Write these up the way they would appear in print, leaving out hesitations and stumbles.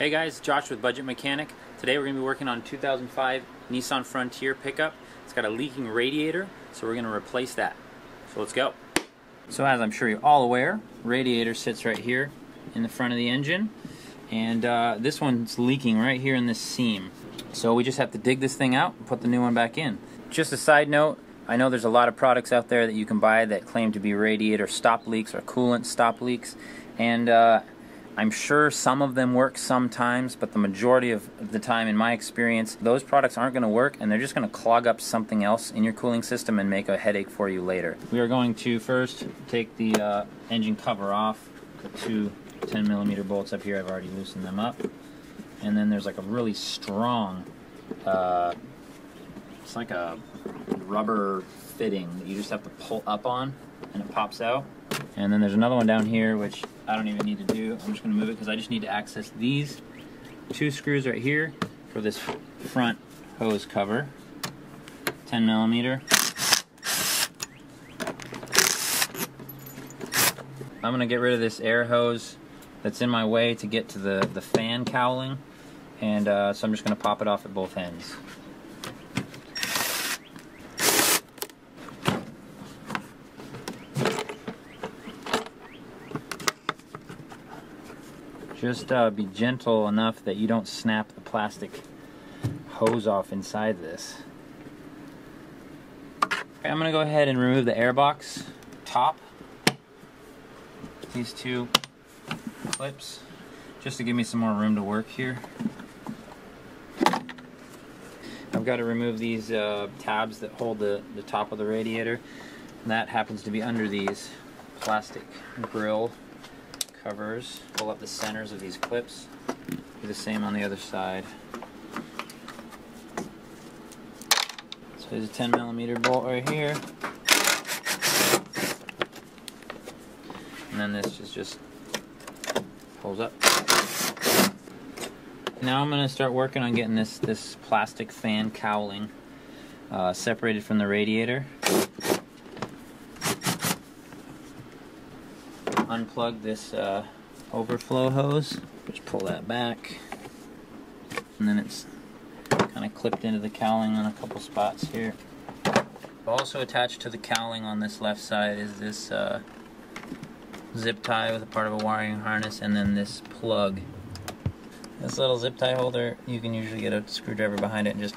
Hey guys, Josh with Budget Mechanic. Today we're going to be working on 2005 Nissan Frontier pickup. It's got a leaking radiator, so we're going to replace that. So let's go. So as I'm sure you're all aware, radiator sits right here in the front of the engine, and this one's leaking right here in this seam. So we just have to dig this thing out and put the new one back in. Just a side note, I know there's a lot of products out there that you can buy that claim to be radiator stop leaks or coolant stop leaks, and I'm sure some of them work sometimes, but the majority of the time, in my experience, those products aren't going to work, and they're just going to clog up something else in your cooling system and make a headache for you later. We are going to first take the engine cover off, the two 10mm bolts up here. I've already loosened them up. And then there's like a really strong, it's like a rubber fitting that you just have to pull up on, and it pops out. And then there's another one down here, which I don't even need to do. I'm just going to move it because I just need to access these two screws right here for this front hose cover. 10mm. I'm going to get rid of this air hose that's in my way to get to the fan cowling. And so I'm just going to pop it off at both ends. Just be gentle enough that you don't snap the plastic hose off inside this. Okay, I'm going to go ahead and remove the airbox top. These two clips, just to give me some more room to work here. I've got to remove these tabs that hold the top of the radiator. And that happens to be under these plastic grill covers. Pull up the centers of these clips. Do the same on the other side. So there's a 10mm bolt right here. And then this just pulls up. Now I'm going to start working on getting this plastic fan cowling separated from the radiator. Unplug this overflow hose, just pull that back, and then it's kind of clipped into the cowling on a couple spots here. Also attached to the cowling on this left side is this zip tie with a part of a wiring harness, and then this plug. This little zip tie holder, you can usually get a screwdriver behind it and just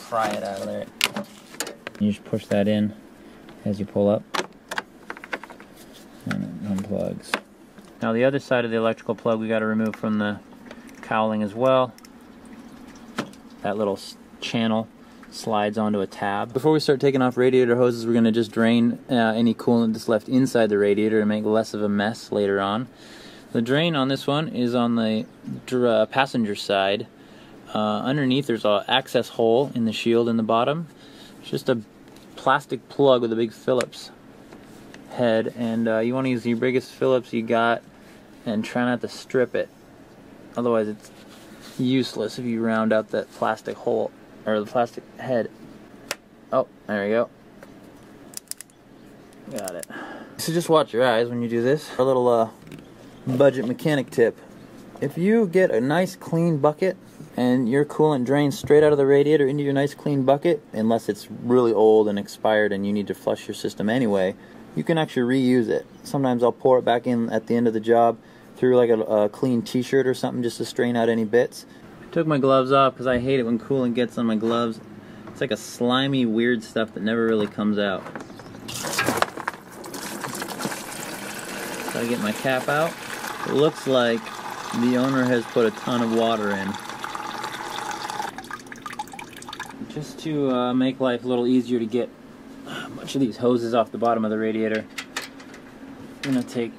pry it out of there. You just push that in as you pull up, and it unplugs. Now the other side of the electrical plug we got to remove from the cowling as well. That little channel slides onto a tab. Before we start taking off radiator hoses, we're going to just drain any coolant that's left inside the radiator to make less of a mess later on. The drain on this one is on the passenger side. Underneath there's an access hole in the shield in the bottom. It's just a plastic plug with a big Phillips head, and you want to use your biggest Phillips you got and try not to strip it. Otherwise it's useless if you round out that plastic hole, or the plastic head. Oh, there we go. Got it. So just watch your eyes when you do this. Our little budget mechanic tip. If you get a nice clean bucket and your coolant drains straight out of the radiator into your nice clean bucket, unless it's really old and expired and you need to flush your system anyway, you can actually reuse it. Sometimes I'll pour it back in at the end of the job through like a clean t-shirt or something just to strain out any bits. I took my gloves off because I hate it when coolant gets on my gloves. It's like a slimy, weird stuff that never really comes out. So I get my cap out. It looks like the owner has put a ton of water in. Just to make life a little easier to get a bunch of these hoses off the bottom of the radiator, I'm going to take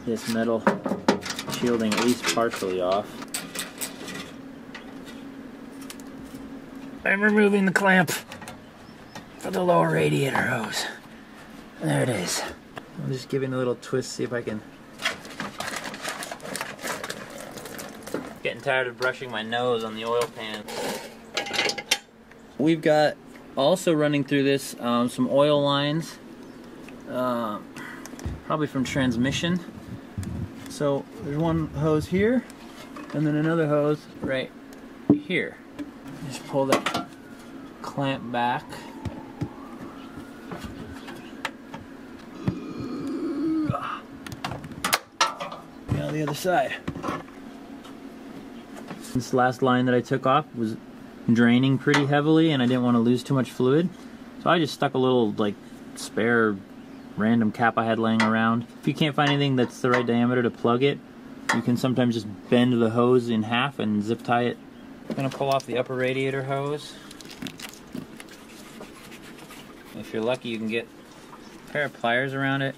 this metal shielding at least partially off. I'm removing the clamp for the lower radiator hose. There it is. I'm just giving a little twist, see if I can. Getting tired of brushing my nose on the oil pan. We've got also running through this some oil lines, probably from transmission. So there's one hose here, and then another hose right here. Just pull that clamp back. Now the other side. This last line that I took off was draining pretty heavily and I didn't want to lose too much fluid, so I just stuck a little like spare random cap I had laying around. If you can't find anything that's the right diameter to plug it, you can sometimes just bend the hose in half and zip tie it. I'm going to pull off the upper radiator hose. If you're lucky, you can get a pair of pliers around it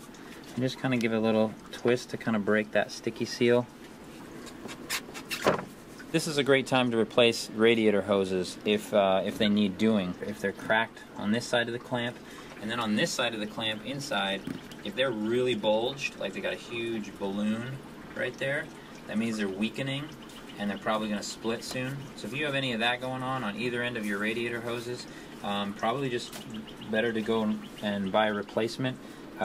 and just kind of give it a little twist to kind of break that sticky seal. This is a great time to replace radiator hoses if they need doing. If they're cracked on this side of the clamp, and then on this side of the clamp inside, if they're really bulged, like they got a huge balloon right there, that means they're weakening and they're probably going to split soon. So if you have any of that going on either end of your radiator hoses, probably just better to go and buy a replacement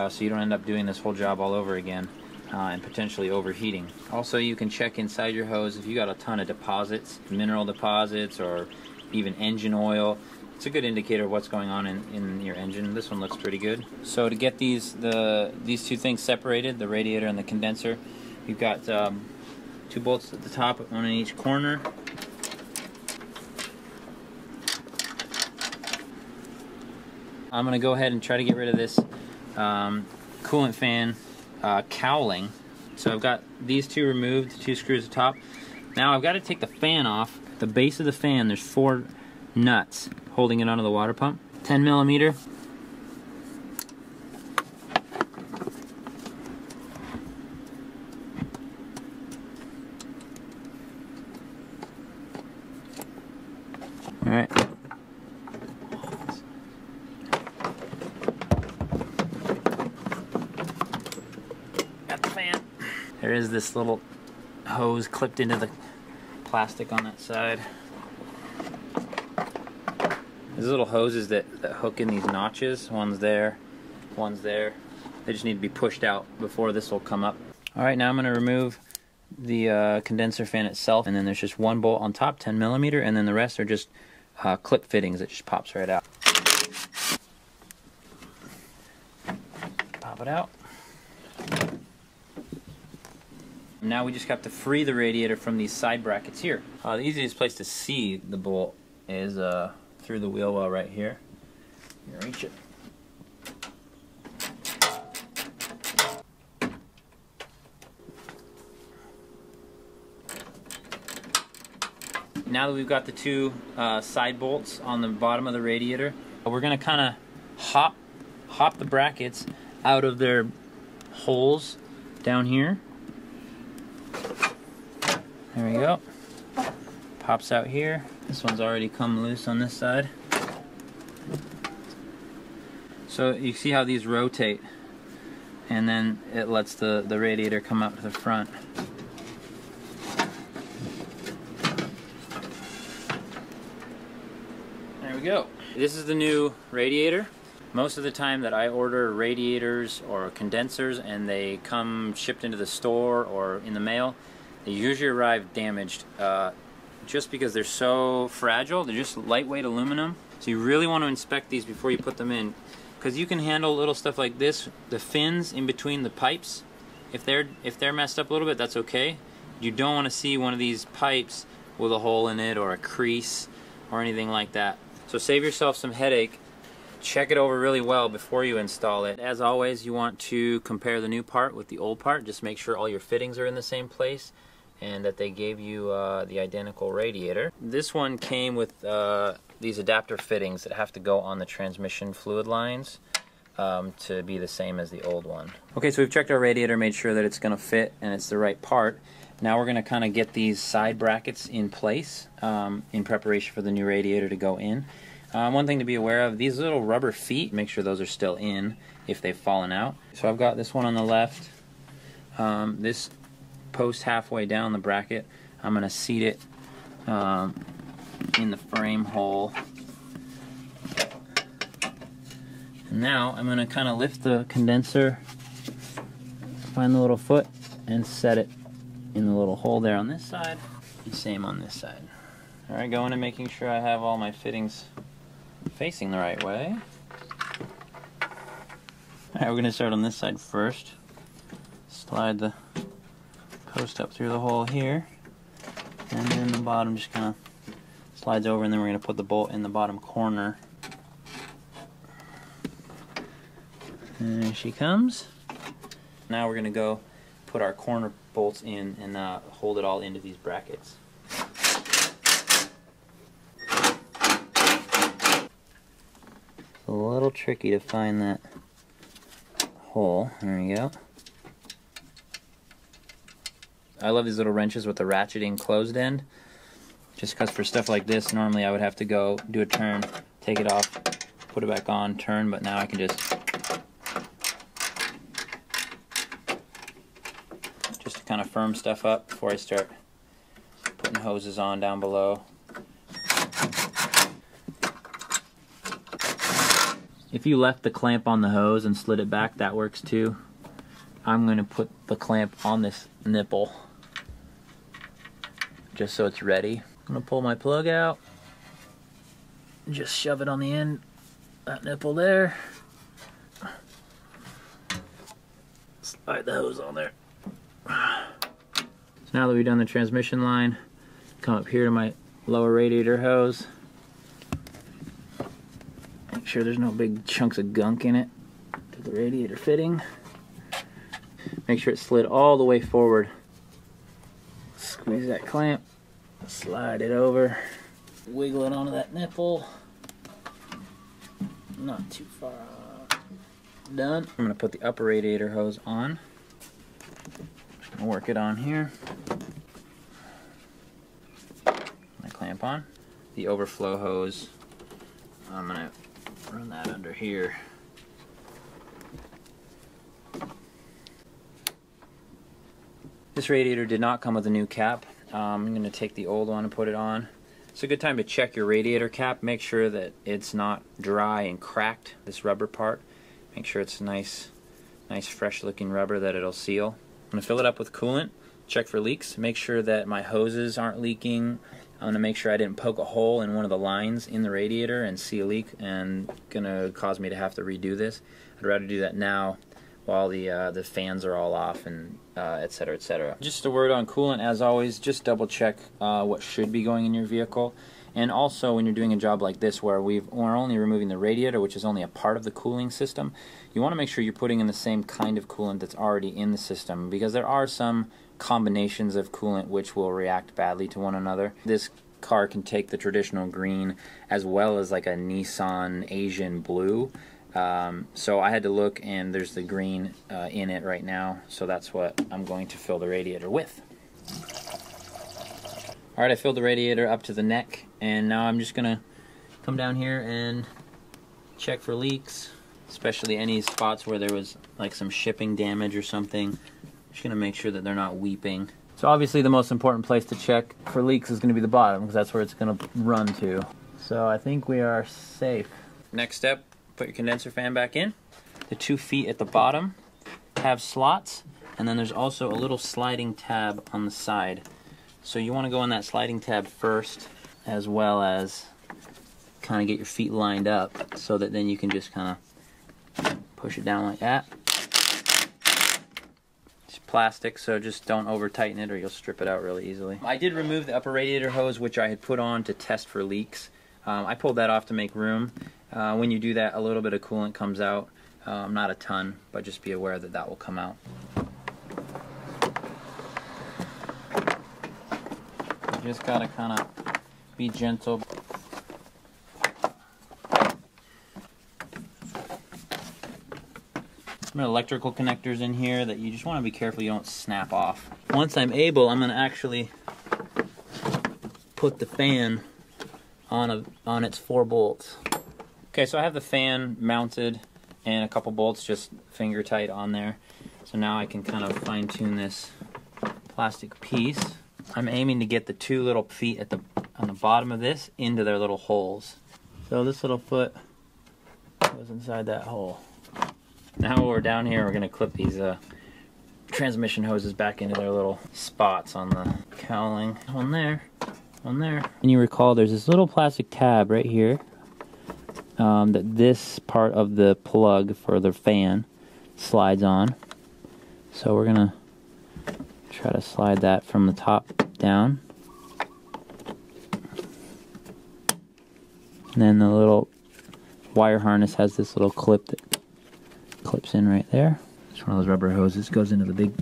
so you don't end up doing this whole job all over again. And potentially overheating. Also, you can check inside your hose if you got a ton of deposits, mineral deposits, or even engine oil. It's a good indicator of what's going on in your engine. This one looks pretty good. So to get these two things separated, the radiator and the condenser, you've got 2 bolts at the top, one in each corner. I'm going to go ahead and try to get rid of this coolant fan cowling. So I've got these two removed, 2 screws at the top. Now I've got to take the fan off. The base of the fan, there's 4 nuts holding it onto the water pump. 10 millimeter. All right. There is this little hose clipped into the plastic on that side. There's little hoses that hook in these notches. One's there, one's there. They just need to be pushed out before this will come up. Alright, now I'm going to remove the condenser fan itself, and then there's just 1 bolt on top, 10 millimeter, and then the rest are just clip fittings that just pops right out. Pop it out. Now we just have to free the radiator from these side brackets here. The easiest place to see the bolt is through the wheel well right here. You can reach it. Now that we've got the 2 side bolts on the bottom of the radiator, we're going to kind of hop the brackets out of their holes down here. There we go. Pops out here. This one's already come loose on this side. So you see how these rotate, and then it lets the radiator come out to the front. There we go. This is the new radiator. Most of the time that I order radiators or condensers and they come shipped into the store or in the mail, they usually arrive damaged just because they're so fragile. They're just lightweight aluminum. So you really want to inspect these before you put them in, because you can handle little stuff like this. The fins in between the pipes, if they're messed up a little bit, that's okay. You don't want to see one of these pipes with a hole in it or a crease or anything like that. So save yourself some headache. Check it over really well before you install it. As always, you want to compare the new part with the old part. Just make sure all your fittings are in the same place and that they gave you the identical radiator. This one came with these adapter fittings that have to go on the transmission fluid lines to be the same as the old one. Okay, so we've checked our radiator, made sure that it's going to fit and it's the right part. Now we're going to kind of get these side brackets in place in preparation for the new radiator to go in. One thing to be aware of, these little rubber feet, make sure those are still in if they've fallen out. So I've got this one on the left. This post halfway down the bracket, I'm going to seat it in the frame hole. And now I'm going to kind of lift the condenser, find the little foot, and set it in the little hole there on this side. And same on this side. Alright, going and making sure I have all my fittings facing the right way. Alright, we're going to start on this side first. Slide the post up through the hole here. And then the bottom just kind of slides over, and then we're going to put the bolt in the bottom corner. There she comes. Now we're going to go put our corner bolts in and hold it all into these brackets. It's a little tricky to find that hole. There we go. I love these little wrenches with the ratcheting closed end, just because for stuff like this normally I would have to go do a turn, take it off, put it back on, turn, but now I can just to kind of firm stuff up before I start putting hoses on down below. If you left the clamp on the hose and slid it back, that works too. I'm going to put the clamp on this nipple just so it's ready. I'm going to pull my plug out, just shove it on the end, that nipple there. Slide the hose on there. So now that we've done the transmission line, come up here to my lower radiator hose. Make sure there's no big chunks of gunk in it to the radiator fitting. Make sure it's slid all the way forward. Squeeze that clamp, slide it over, wiggle it onto that nipple. Not too far. Done. I'm going to put the upper radiator hose on. Work it on here. My clamp on. The overflow hose, I'm going to run that under here. This radiator did not come with a new cap. I'm going to take the old one and put it on. It's a good time to check your radiator cap. Make sure that it's not dry and cracked, this rubber part. Make sure it's nice fresh looking rubber that it'll seal. I'm going to fill it up with coolant, check for leaks, make sure that my hoses aren't leaking. I'm going to make sure I didn't poke a hole in one of the lines in the radiator and see a leak and going to cause me to have to redo this. I'd rather do that now while the fans are all off and etc., etc. Just a word on coolant, as always, just double check what should be going in your vehicle. And also, when you're doing a job like this where we're only removing the radiator, which is only a part of the cooling system, you want to make sure you're putting in the same kind of coolant that's already in the system, because there are some combinations of coolant which will react badly to one another. This car can take the traditional green as well as like a Nissan Asian blue. So I had to look, and there's the green in it right now, so that's what I'm going to fill the radiator with. Alright, I filled the radiator up to the neck, and now I'm just going to come down here and check for leaks, especially any spots where there was like some shipping damage or something. Just going to make sure that they're not weeping. So obviously the most important place to check for leaks is going to be the bottom, because that's where it's going to run to. So I think we are safe. Next step, put your condenser fan back in. The 2 feet at the bottom have slots, and then there's also a little sliding tab on the side. So you want to go on that sliding tab first, as well as kind of get your feet lined up, so that then you can just kind of push it down like that. It's plastic, so just don't over tighten it or you'll strip it out really easily. I did remove the upper radiator hose, which I had put on to test for leaks. I pulled that off to make room. When you do that, a little bit of coolant comes out. Not a ton, but just be aware that that will come out. You just gotta kind of be gentle. Some electrical connectors in here that you just want to be careful you don't snap off. Once I'm able, I'm going to actually put the fan on its 4 bolts. Okay, so I have the fan mounted and a couple bolts just finger tight on there. So now I can kind of fine tune this plastic piece. I'm aiming to get the 2 little feet on the bottom of this into their little holes. So this little foot goes inside that hole. Now we're down here, we're going to clip these transmission hoses back into their little spots on the cowling. One there, one there. And you recall there's this little plastic tab right here that this part of the plug for the fan slides on. So we're gonna try to slide that from the top down. And then the little wire harness has this little clip that clips in right there. It's one of those rubber hoses, goes into the big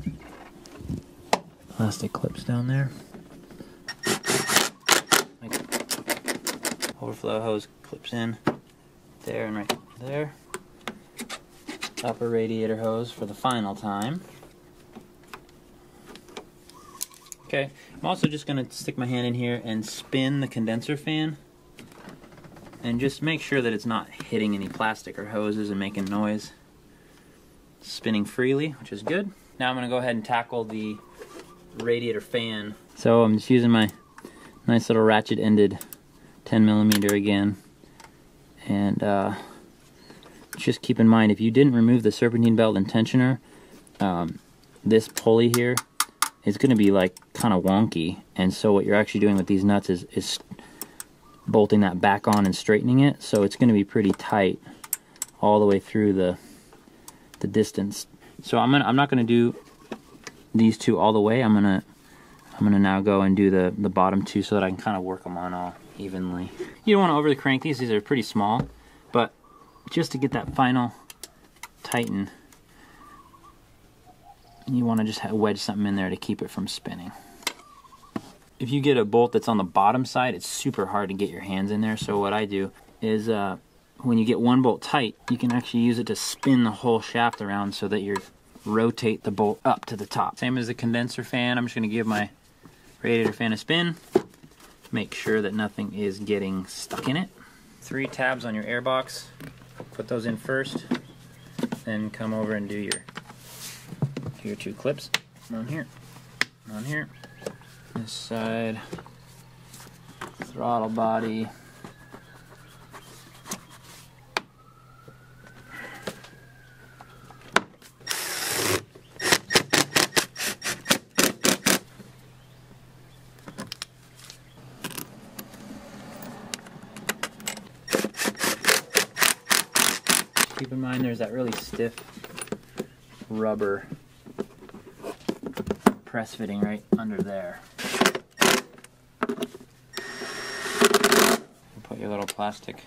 plastic clips down there. Overflow hose clips in there and right there. Upper radiator hose for the final time. Okay, I'm also just going to stick my hand in here and spin the condenser fan. And just make sure that it's not hitting any plastic or hoses and making noise. Spinning freely, which is good. Now I'm going to go ahead and tackle the radiator fan. So I'm just using my nice little ratchet ended 10mm again. And just keep in mind, if you didn't remove the serpentine belt and tensioner, this pulley here is going to be like kind of wonky. And so what you're actually doing with these nuts is bolting that back on and straightening it. So it's going to be pretty tight all the way through the distance. So I'm not going to do these two all the way. I'm gonna now go and do the bottom two so that I can kind of work them on all evenly. You don't want to overly crank these. These are pretty small, but just to get that final tighten, you want to just wedge something in there to keep it from spinning. If you get a bolt that's on the bottom side, it's super hard to get your hands in there. So what I do is when you get one bolt tight, you can actually use it to spin the whole shaft around so that you rotate the bolt up to the top. Same as the condenser fan, I'm just going to give my radiator fan a spin. Make sure that nothing is getting stuck in it. 3 tabs on your air box. Put those in first. Then come over and do your 2 clips. On here. On here. This side. Throttle body. Keep in mind there's that really stiff rubber press fitting right under there. Put your little plastic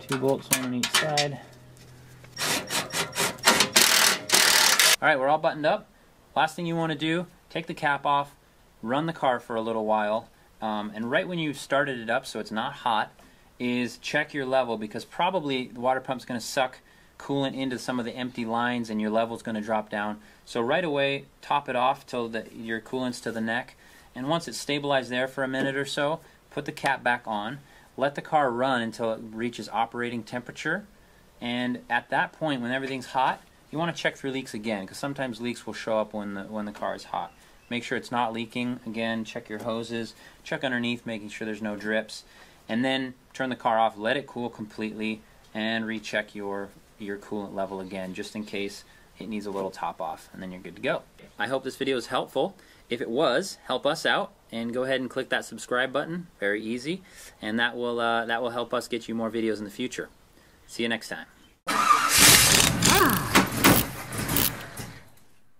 two bolts, one on each side. Alright, we're all buttoned up. Last thing you want to do, take the cap off, run the car for a little while, and right when you started it up so it's not hot, is check your level, because probably the water pump's going to suck coolant into some of the empty lines and your level's going to drop down. So right away, top it off till your coolant's to the neck, and once it's stabilized there for a minute or so, put the cap back on, let the car run until it reaches operating temperature, and at that point when everything's hot, you want to check for leaks again, because sometimes leaks will show up when the car is hot. Make sure it's not leaking. Again, check your hoses, check underneath, making sure there's no drips, and then turn the car off, let it cool completely, and recheck your coolant level again, just in case it needs a little top off, and then you're good to go. I hope this video is helpful. If it was, help us out and go ahead and click that subscribe button. Very easy, and that will help us get you more videos in the future. See you next time.